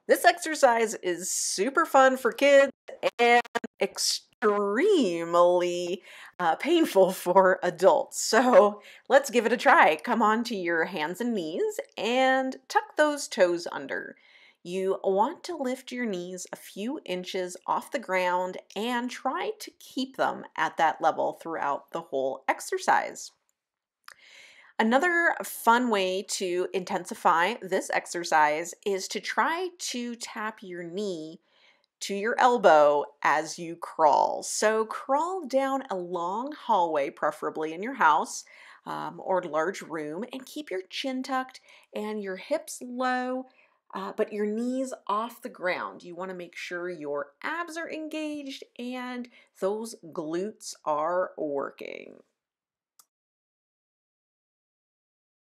This exercise is super fun for kids and extremely painful for adults. So let's give it a try. Come onto your hands and knees and tuck those toes under. You want to lift your knees a few inches off the ground and try to keep them at that level throughout the whole exercise. Another fun way to intensify this exercise is to try to tap your knee to your elbow as you crawl. So crawl down a long hallway, preferably in your house or large room, and keep your chin tucked and your hips low, but your knees off the ground. You want to make sure your abs are engaged and those glutes are working.